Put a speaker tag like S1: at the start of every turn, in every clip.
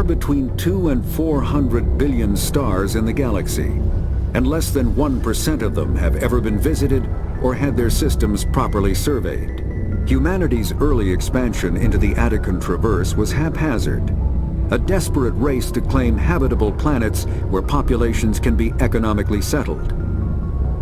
S1: between 2 and 400 billion stars in the galaxy, and less than 1% of them have ever been visited or had their systems properly surveyed. Humanity's early expansion into the Attican Traverse was haphazard, a desperate race to claim habitable planets where populations can be economically settled.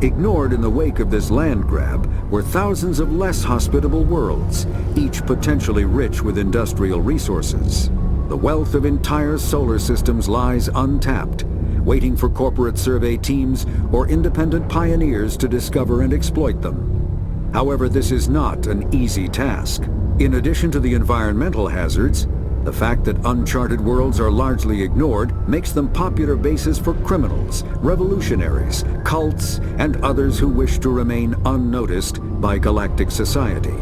S1: Ignored in the wake of this land grab were thousands of less hospitable worlds, each potentially rich with industrial resources. The wealth of entire solar systems lies untapped, waiting for corporate survey teams or independent pioneers to discover and exploit them. However, this is not an easy task. In addition to the environmental hazards, the fact that uncharted worlds are largely ignored makes them popular bases for criminals, revolutionaries, cults, and others who wish to remain unnoticed by galactic society.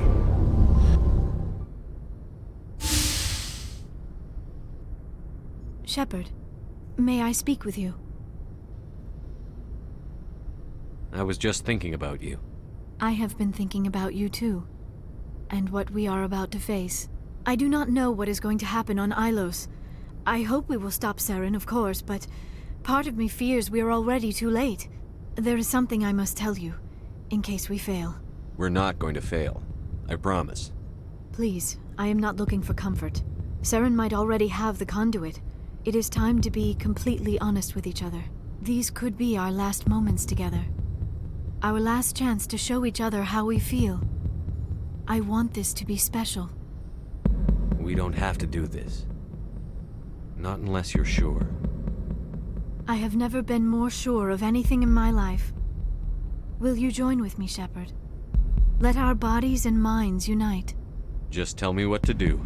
S2: Shepard, may I speak with you?
S3: I was just thinking about you.
S2: I have been thinking about you too, and what we are about to face. I do not know what is going to happen on Ilos. I hope we will stop Saren, of course, but part of me fears we are already too late. There is something I must tell you, in case we fail.
S3: We're not going to fail. I promise.
S2: Please, I am not looking for comfort. Saren might already have the Conduit. It is time to be completely honest with each other. These could be our last moments together. Our last chance to show each other how we feel. I want this to be special.
S3: We don't have to do this. Not unless you're sure.
S2: I have never been more sure of anything in my life. Will you join with me, Shepard? Let our bodies and minds unite.
S3: Just tell me what to do.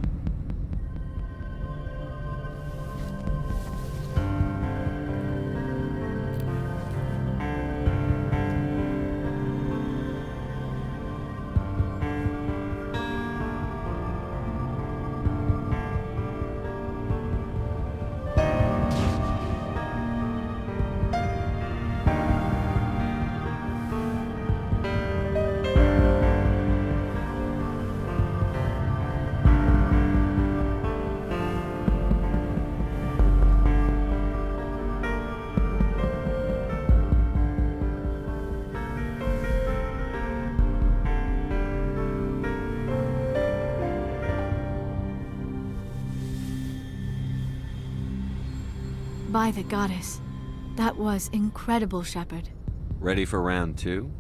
S2: By the goddess. That was incredible, Shepard.
S3: Ready for round 2?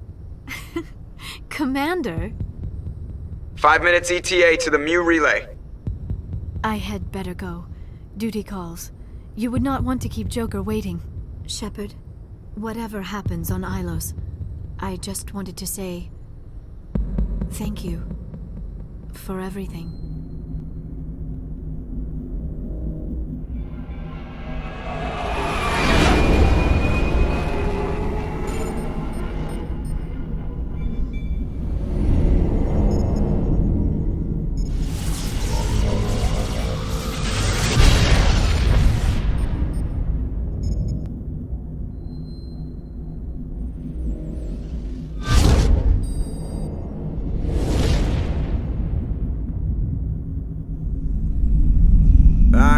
S2: Commander?
S4: 5 minutes ETA to the Mu relay.
S2: I had better go. Duty calls. You would not want to keep Joker waiting. Shepard, whatever happens on Ilos, I just wanted to say thank you for everything.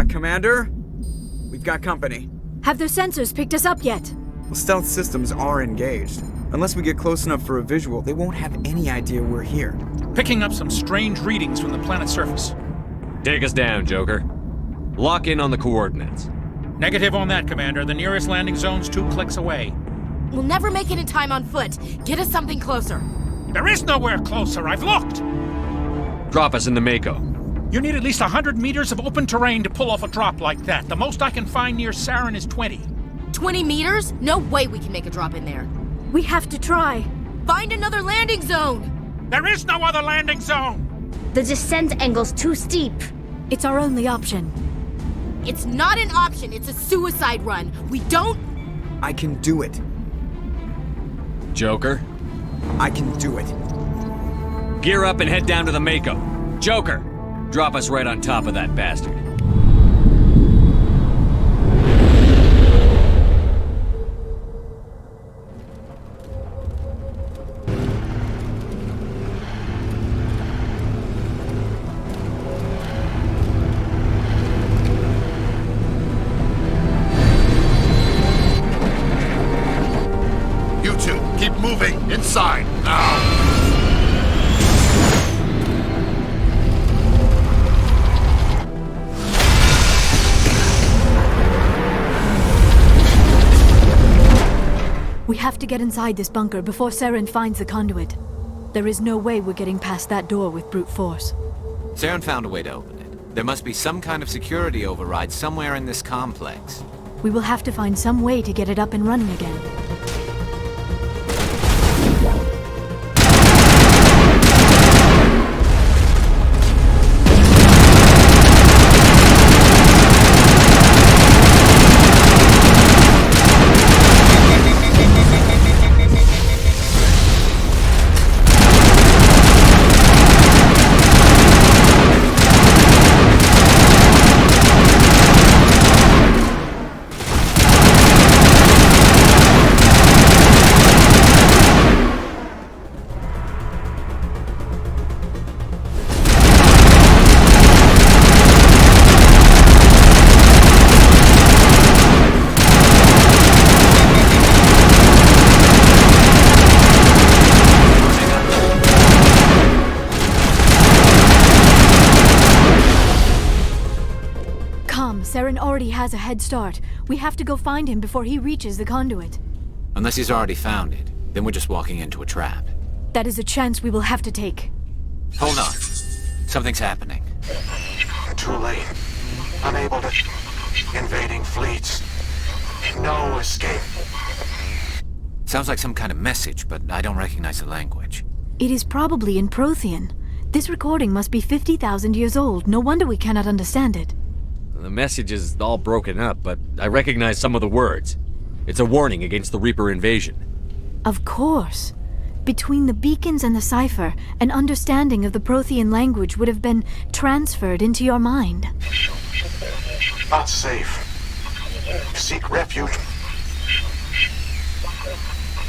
S4: Commander? We've got company.
S2: Have their sensors picked us up yet?
S4: Well, stealth systems are engaged. Unless we get close enough for a visual, they won't have any idea we're here.
S5: Picking up some strange readings from the planet's surface.
S3: Take us down, Joker. Lock in on the coordinates.
S5: Negative on that, Commander. The nearest landing zone's 2 clicks away.
S6: We'll never make it in time on foot. Get us something closer.
S5: There is nowhere closer. I've looked.
S3: Drop us in the Mako.
S5: You need at least 100 meters of open terrain to pull off a drop like that. The most I can find near Saren is 20.
S6: 20 meters? No way we can make a drop in there.
S2: We have to try.
S6: Find another landing zone!
S5: There is no other landing zone!
S7: The descent angle's too steep.
S2: It's our only option.
S6: It's not an option, it's a suicide run. We don't...
S4: I can do it.
S3: Joker?
S4: I can do it.
S3: Gear up and head down to the Mako. Joker! Drop us right on top of that bastard.
S8: inside, now!
S2: We have to get inside this bunker before Saren finds the conduit. There is no way we're getting past that door with brute force.
S9: Saren found a way to open it. There must be some kind of security override somewhere in this complex.
S2: We will have to find some way to get it up and running again. Saren already has a head start. We have to go find him before he reaches the conduit.
S9: Unless he's already found it, then we're just walking into a trap.
S2: That is a chance we will have to take.
S9: Hold on. Something's happening.
S8: Too late. Unable to... Invading fleets. No escape.
S9: Sounds like some kind of message, but I don't recognize the language.
S2: It is probably in Prothean. This recording must be 50,000 years old. No wonder we cannot understand it.
S3: The message is all broken up, but I recognize some of the words. It's a warning against the Reaper invasion.
S2: Of course. Between the beacons and the cipher, an understanding of the Prothean language would have been transferred into your mind.
S8: Not safe. Seek refuge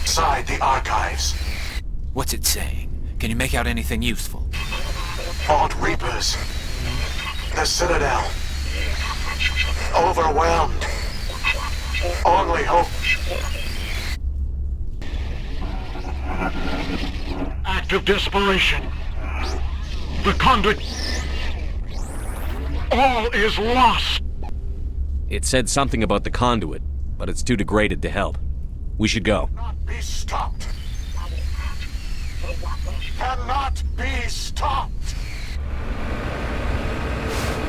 S8: inside the archives.
S9: What's it saying? Can you make out anything useful?
S8: Fought Reapers. The Citadel. Overwhelmed. Only hope. Act of desperation. The Conduit. All is lost.
S3: It said something about the Conduit, but it's too degraded to help. We should go.
S8: Cannot be stopped. Cannot be stopped.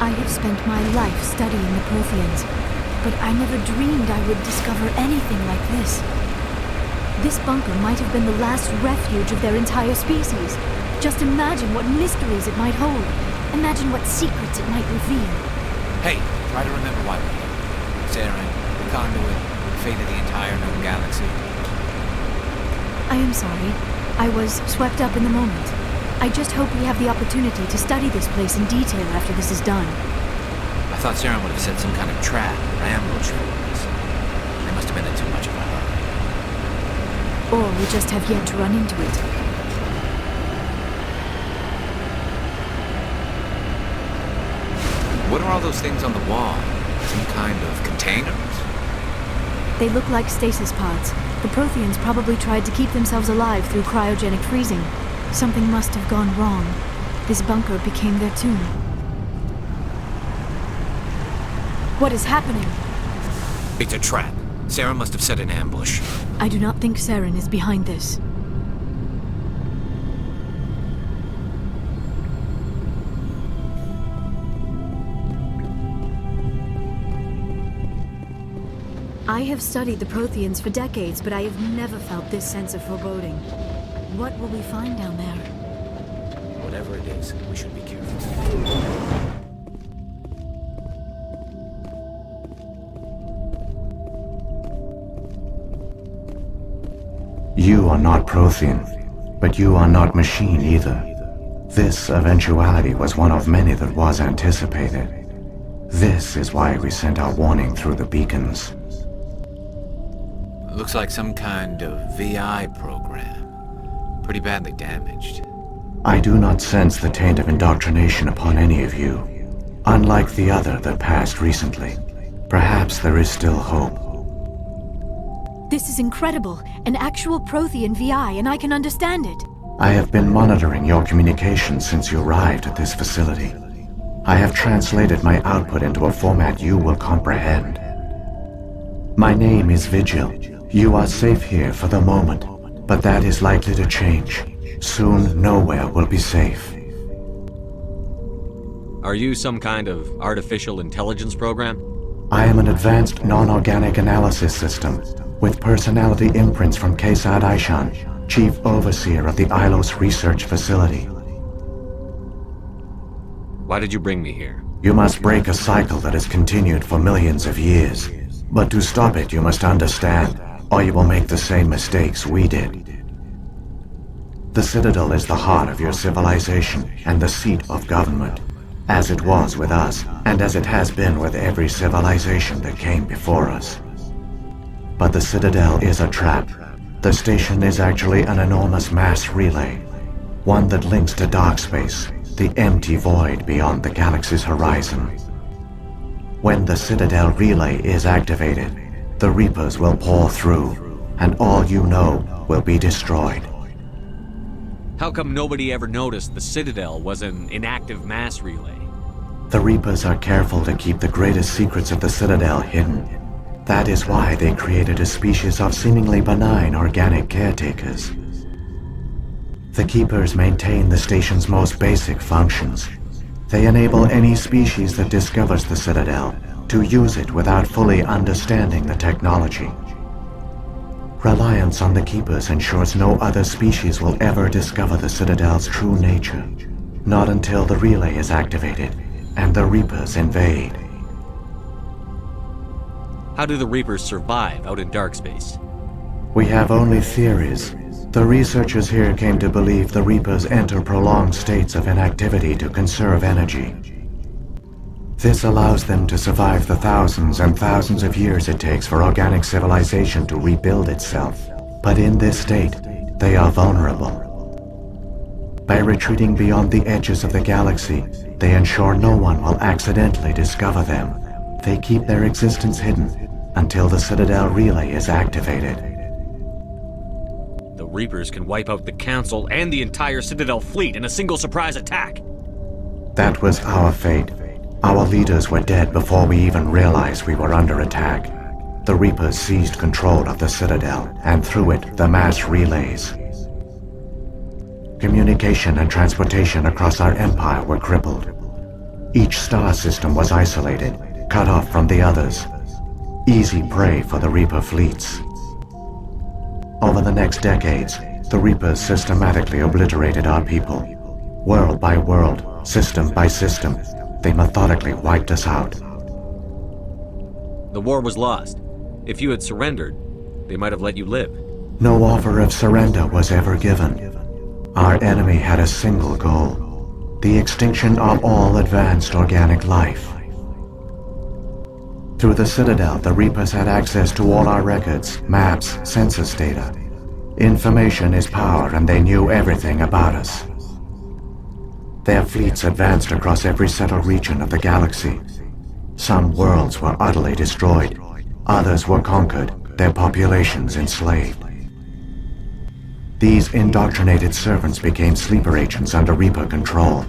S2: I have spent my life studying the Protheans, but I never dreamed I would discover anything like this. This bunker might have been the last refuge of their entire species. Just imagine what mysteries it might hold. Imagine what secrets it might reveal.
S9: Hey, try to remember why we're here. Saren, the Conduit, the fate of the entire known galaxy.
S2: I am sorry. I was swept up in the moment. I just hope we have the opportunity to study this place in detail after this is done.
S9: I thought Saren would have set some kind of trap or ambush for us. They must have been in too much of a hurry.
S2: Or we just have yet to run into it.
S9: What are all those things on the wall? Some kind of containers?
S2: They look like stasis pods. The Protheans probably tried to keep themselves alive through cryogenic freezing. Something must have gone wrong. This bunker became their tomb. What is happening?
S9: It's a trap. Saren must have set an ambush.
S2: I do not think Saren is behind this. I have studied the Protheans for decades, but I have never felt this sense of foreboding. What will we find down there?
S9: Whatever it is, we should be careful.
S10: You are not Prothean, but you are not machine either. This eventuality was one of many that was anticipated. This is why we sent our warning through the beacons.
S9: Looks like some kind of VI program. Pretty badly damaged.
S10: I do not sense the taint of indoctrination upon any of you. Unlike the other that passed recently. Perhaps there is still hope.
S2: This is incredible. An actual Prothean VI, and I can understand it.
S10: I have been monitoring your communications since you arrived at this facility. I have translated my output into a format you will comprehend. My name is Vigil. You are safe here for the moment, but that is likely to change. Soon, nowhere will be safe.
S3: Are you some kind of artificial intelligence program?
S10: I am an advanced non-organic analysis system, with personality imprints from Kesad Aishan, Chief Overseer of the Ilos Research Facility.
S3: Why did you bring me here?
S10: You must break a cycle that has continued for millions of years. But to stop it, you must understand, or you will make the same mistakes we did. The Citadel is the heart of your civilization and the seat of government, as it was with us, and as it has been with every civilization that came before us. But the Citadel is a trap. The station is actually an enormous mass relay, one that links to dark space, the empty void beyond the galaxy's horizon. When the Citadel relay is activated, the Reapers will pour through, and all you know will be destroyed.
S3: How come nobody ever noticed the Citadel was an inactive mass relay?
S10: The Reapers are careful to keep the greatest secrets of the Citadel hidden. That is why they created a species of seemingly benign organic caretakers. The Keepers maintain the station's most basic functions. They enable any species that discovers the Citadel to use it without fully understanding the technology. Reliance on the Keepers ensures no other species will ever discover the Citadel's true nature, not until the relay is activated and the Reapers invade.
S3: How do the Reapers survive out in dark space?
S10: We have only theories. The researchers here came to believe the Reapers enter prolonged states of inactivity to conserve energy. This allows them to survive the thousands and thousands of years it takes for organic civilization to rebuild itself. But in this state, they are vulnerable. By retreating beyond the edges of the galaxy, they ensure no one will accidentally discover them. They keep their existence hidden until the Citadel relay is activated.
S3: The Reapers can wipe out the Council and the entire Citadel fleet in a single surprise attack.
S10: That was our fate. Our leaders were dead before we even realized we were under attack. The Reapers seized control of the Citadel, and through it, the mass relays. Communication and transportation across our empire were crippled. Each star system was isolated, cut off from the others. Easy prey for the Reaper fleets. Over the next decades, the Reapers systematically obliterated our people. World by world, system by system, they methodically wiped us out.
S3: The war was lost. If you had surrendered, they might have let you live.
S10: No offer of surrender was ever given. Our enemy had a single goal: the extinction of all advanced organic life. Through the Citadel, the Reapers had access to all our records, maps, census data. Information is power, and they knew everything about us. Their fleets advanced across every settled region of the galaxy. Some worlds were utterly destroyed. Others were conquered, their populations enslaved. These indoctrinated servants became sleeper agents under Reaper control.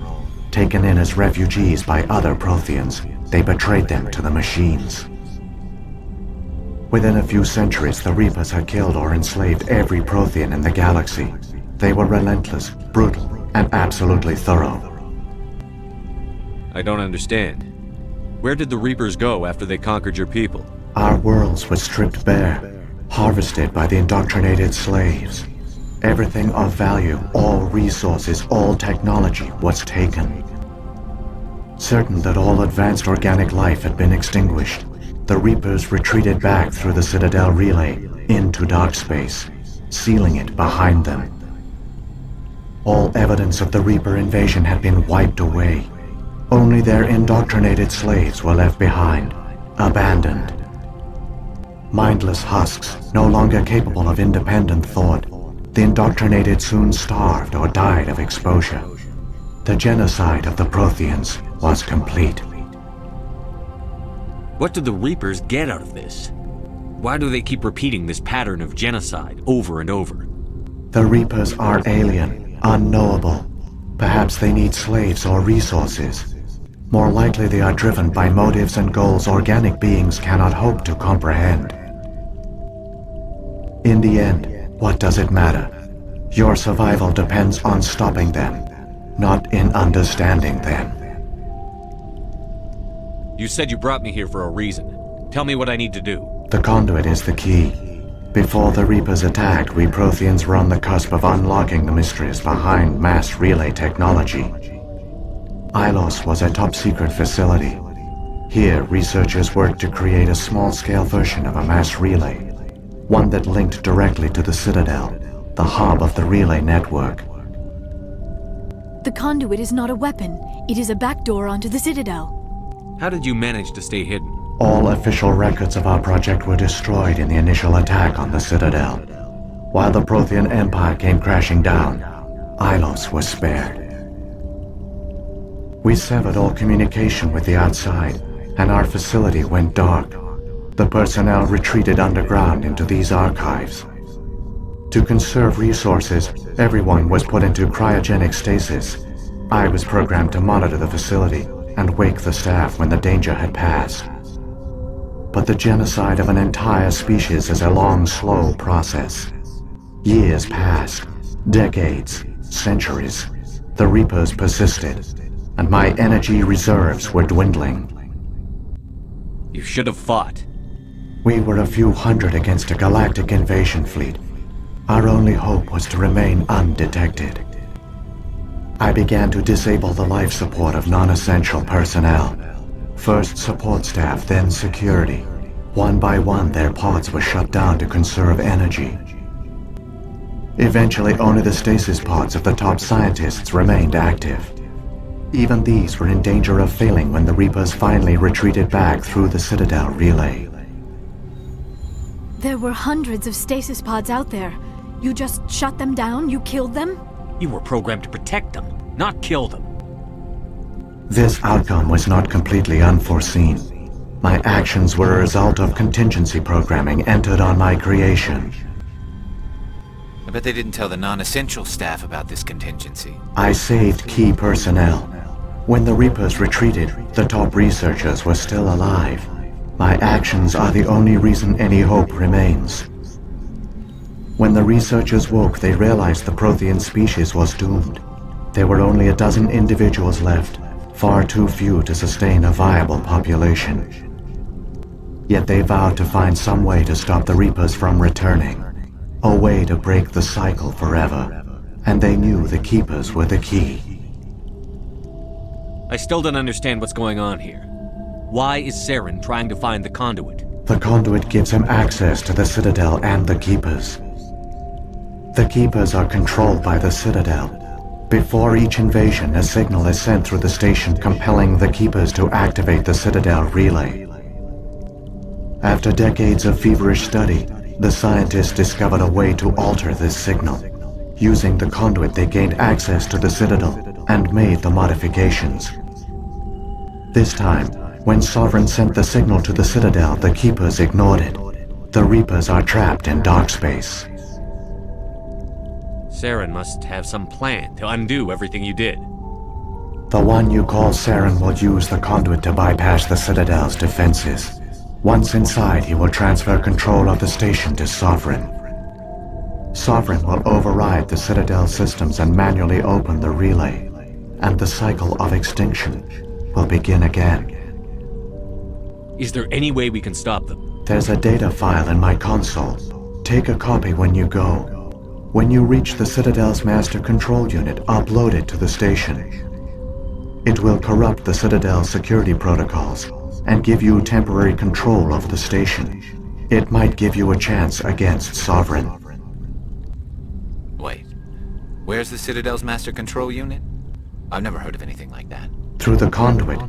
S10: Taken in as refugees by other Protheans, they betrayed them to the machines. Within a few centuries, the Reapers had killed or enslaved every Prothean in the galaxy. They were relentless, brutal, and absolutely thorough.
S3: I don't understand. Where did the Reapers go after they conquered your people?
S10: Our worlds were stripped bare, harvested by the indoctrinated slaves. Everything of value, all resources, all technology was taken. Certain that all advanced organic life had been extinguished, the Reapers retreated back through the Citadel relay into dark space, sealing it behind them. All evidence of the Reaper invasion had been wiped away. Only their indoctrinated slaves were left behind, abandoned. Mindless husks, no longer capable of independent thought, the indoctrinated soon starved or died of exposure. The genocide of the Protheans was complete.
S3: What did the Reapers get out of this? Why do they keep repeating this pattern of genocide over and over?
S10: The Reapers are alien, unknowable. Perhaps they need slaves or resources. More likely they are driven by motives and goals organic beings cannot hope to comprehend. In the end, what does it matter? Your survival depends on stopping them, not in understanding them.
S3: You said you brought me here for a reason. Tell me what I need to do.
S10: The Conduit is the key. Before the Reapers attacked, we Protheans were on the cusp of unlocking the mysteries behind mass relay technology. Ilos was a top-secret facility. Here, researchers worked to create a small-scale version of a mass relay, one that linked directly to the Citadel, the hub of the relay network.
S2: The Conduit is not a weapon. It is a backdoor onto the Citadel.
S3: How did you manage to stay hidden?
S10: All official records of our project were destroyed in the initial attack on the Citadel. While the Prothean Empire came crashing down, Ilos was spared. We severed all communication with the outside, and our facility went dark. The personnel retreated underground into these archives. To conserve resources, everyone was put into cryogenic stasis. I was programmed to monitor the facility and wake the staff when the danger had passed. But the genocide of an entire species is a long, slow process. Years passed, decades, centuries. The Reapers persisted, and my energy reserves were dwindling.
S3: You should have fought.
S10: We were a few hundred against a galactic invasion fleet. Our only hope was to remain undetected. I began to disable the life support of non-essential personnel. First support staff, then security. One by one, their pods were shut down to conserve energy. Eventually, only the stasis pods of the top scientists remained active. Even these were in danger of failing when the Reapers finally retreated back through the Citadel relay.
S2: There were hundreds of stasis pods out there. You just shut them down? You killed them?
S3: You were programmed to protect them, not kill them.
S10: This outcome was not completely unforeseen. My actions were a result of contingency programming entered on my creation.
S9: I bet they didn't tell the non-essential staff about this contingency.
S10: I saved key personnel. When the Reapers retreated, the top researchers were still alive. My actions are the only reason any hope remains. When the researchers woke, they realized the Prothean species was doomed. There were only a dozen individuals left, far too few to sustain a viable population. Yet they vowed to find some way to stop the Reapers from returning, a way to break the cycle forever, and they knew the Keepers were the key.
S3: I still don't understand what's going on here. Why is Saren trying to find the Conduit?
S10: The Conduit gives him access to the Citadel and the Keepers. The Keepers are controlled by the Citadel. Before each invasion, a signal is sent through the station compelling the Keepers to activate the Citadel relay. After decades of feverish study, the scientists discovered a way to alter this signal. Using the Conduit, they gained access to the Citadel and made the modifications. This time, when Sovereign sent the signal to the Citadel, the Keepers ignored it. The Reapers are trapped in dark space.
S3: Saren must have some plan to undo everything you did.
S10: The one you call Saren will use the Conduit to bypass the Citadel's defenses. Once inside, he will transfer control of the station to Sovereign. Sovereign will override the Citadel systems and manually open the relay, and the cycle of extinction will begin again.
S3: Is there any way we can stop them?
S10: There's a data file in my console. Take a copy when you go. When you reach the Citadel's master control unit, upload it to the station. It will corrupt the Citadel's security protocols and give you temporary control of the station. It might give you a chance against Sovereign.
S9: Wait, where's the Citadel's master control unit? I've never heard of anything like that.
S10: Through the Conduit.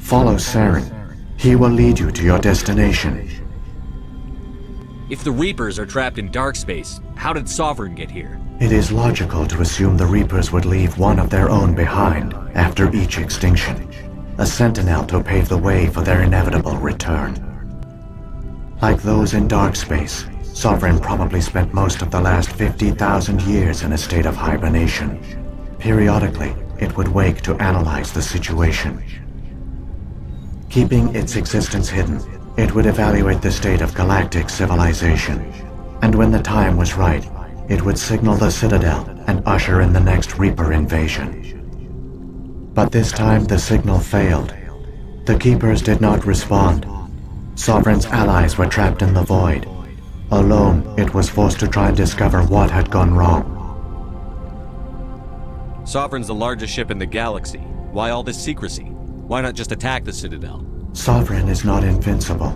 S10: Follow Saren. He will lead you to your destination.
S3: If the Reapers are trapped in dark space, how did Sovereign get here?
S10: It is logical to assume the Reapers would leave one of their own behind after each extinction. A sentinel to pave the way for their inevitable return. Like those in dark space, Sovereign probably spent most of the last 50,000 years in a state of hibernation. Periodically, it would wake to analyze the situation. Keeping its existence hidden, it would evaluate the state of galactic civilization. And when the time was right, it would signal the Citadel and usher in the next Reaper invasion. But this time the signal failed. The Keepers did not respond. Sovereign's allies were trapped in the void. Alone, it was forced to try and discover what had gone wrong.
S3: Sovereign's the largest ship in the galaxy. Why all this secrecy? Why not just attack the Citadel?
S10: Sovereign is not invincible.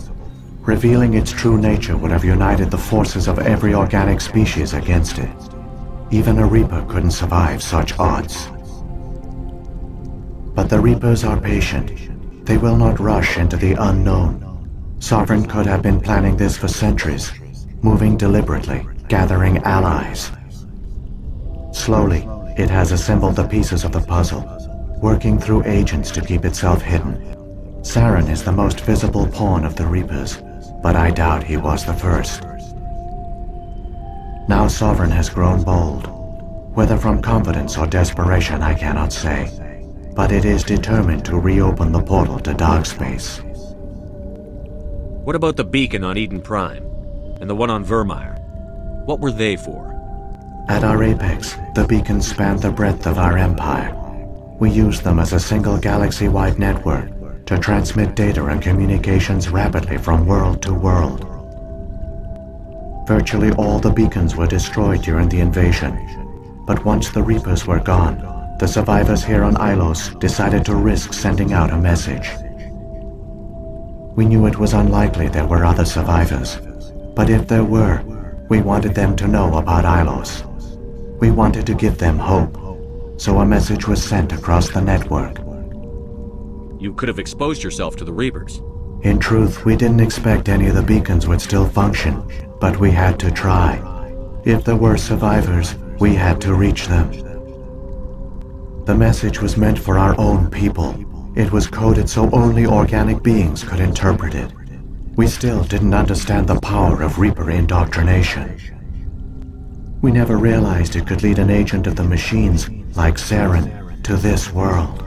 S10: Revealing its true nature would have united the forces of every organic species against it. Even a Reaper couldn't survive such odds. But the Reapers are patient. They will not rush into the unknown. Sovereign could have been planning this for centuries, moving deliberately, gathering allies. Slowly, it has assembled the pieces of the puzzle, working through agents to keep itself hidden. Saren is the most visible pawn of the Reapers, but I doubt he was the first. Now Sovereign has grown bold. Whether from confidence or desperation, I cannot say. But it is determined to reopen the portal to dark space.
S3: What about the beacon on Eden Prime? And the one on Vermeer? What were they for?
S10: At our apex, the beacons spanned the breadth of our empire. We used them as a single galaxy-wide network to transmit data and communications rapidly from world to world. Virtually all the beacons were destroyed during the invasion, but once the Reapers were gone, the survivors here on Ilos decided to risk sending out a message. We knew it was unlikely there were other survivors, but if there were, we wanted them to know about Ilos. We wanted to give them hope, so a message was sent across the network.
S3: You could have exposed yourself to the Reapers.
S10: In truth, we didn't expect any of the beacons would still function, but we had to try. If there were survivors, we had to reach them. The message was meant for our own people. It was coded so only organic beings could interpret it. We still didn't understand the power of Reaper indoctrination. We never realized it could lead an agent of the machines, like Saren, to this world.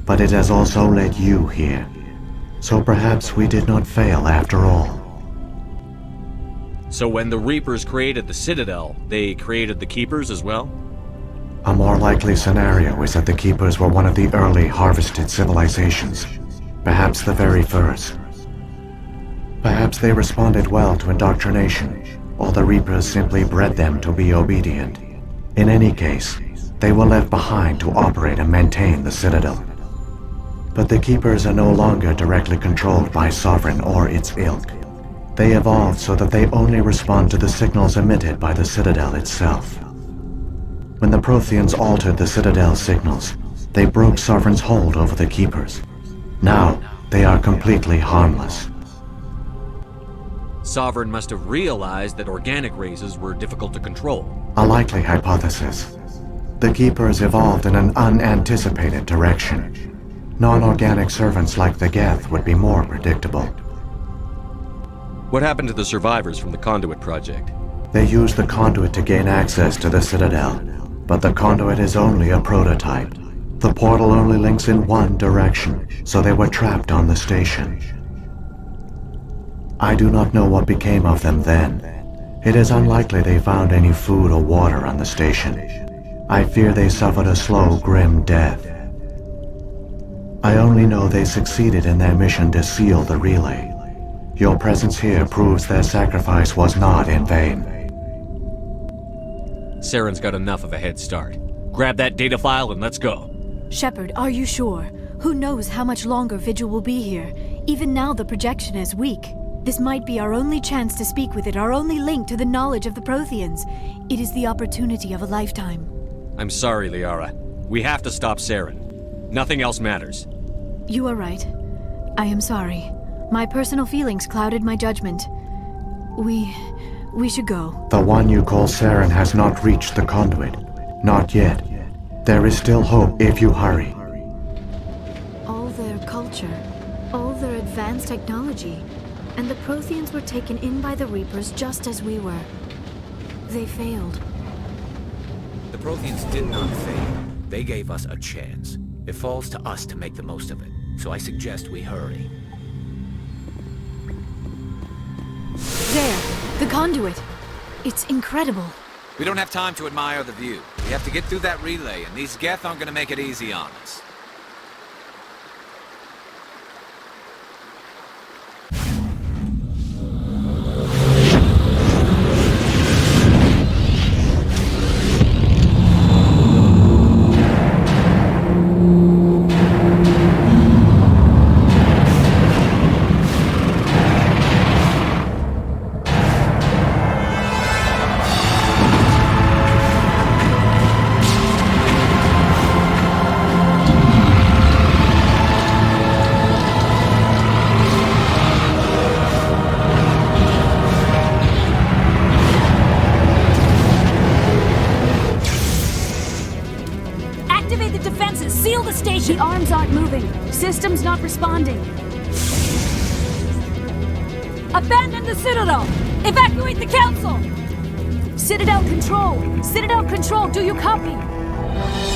S10: But it has also led you here. So perhaps we did not fail after all.
S3: So when the Reapers created the Citadel, they created the Keepers as well?
S10: A more likely scenario is that the Keepers were one of the early harvested civilizations. Perhaps the very first. Perhaps they responded well to indoctrination, or the Reapers simply bred them to be obedient. In any case, they were left behind to operate and maintain the Citadel. But the Keepers are no longer directly controlled by Sovereign or its ilk. They evolved so that they only respond to the signals emitted by the Citadel itself. When the Protheans altered the Citadel's signals, they broke Sovereign's hold over the Keepers. Now, they are completely harmless.
S3: Sovereign must have realized that organic races were difficult to control.
S10: A likely hypothesis. The Keepers evolved in an unanticipated direction. Non-organic servants like the Geth would be more predictable.
S3: What happened to the survivors from the Conduit project?
S10: They used the Conduit to gain access to the Citadel, but the Conduit is only a prototype. The portal only links in one direction, so they were trapped on the station. I do not know what became of them then. It is unlikely they found any food or water on the station. I fear they suffered a slow, grim death. I only know they succeeded in their mission to seal the relay. Your presence here proves their sacrifice was not in vain.
S3: Saren's got enough of a head start. Grab that data file and let's go.
S2: Shepard, are you sure? Who knows how much longer Vigil will be here? Even now the projection is weak. This might be our only chance to speak with it, our only link to the knowledge of the Protheans. It is the opportunity of a lifetime.
S3: I'm sorry, Liara. We have to stop Saren. Nothing else matters.
S2: You are right. I am sorry. My personal feelings clouded my judgment. We should go.
S10: The one you call Saren has not reached the Conduit. Not yet. There is still hope if you hurry.
S2: All their culture, all their advanced technology, And the Protheans were taken in by the Reapers just as we were. They failed.
S9: The Protheans did not fail. They gave us a chance. It falls to us to make the most of it. So I suggest we hurry.
S2: There! The Conduit! It's incredible.
S9: We don't have time to admire the view. We have to get through that relay, and these Geth aren't gonna make it easy on us.
S2: The arms aren't moving. Systems not responding.
S11: Abandon the Citadel! Evacuate the Council!
S2: Citadel Control! Citadel Control, do you copy?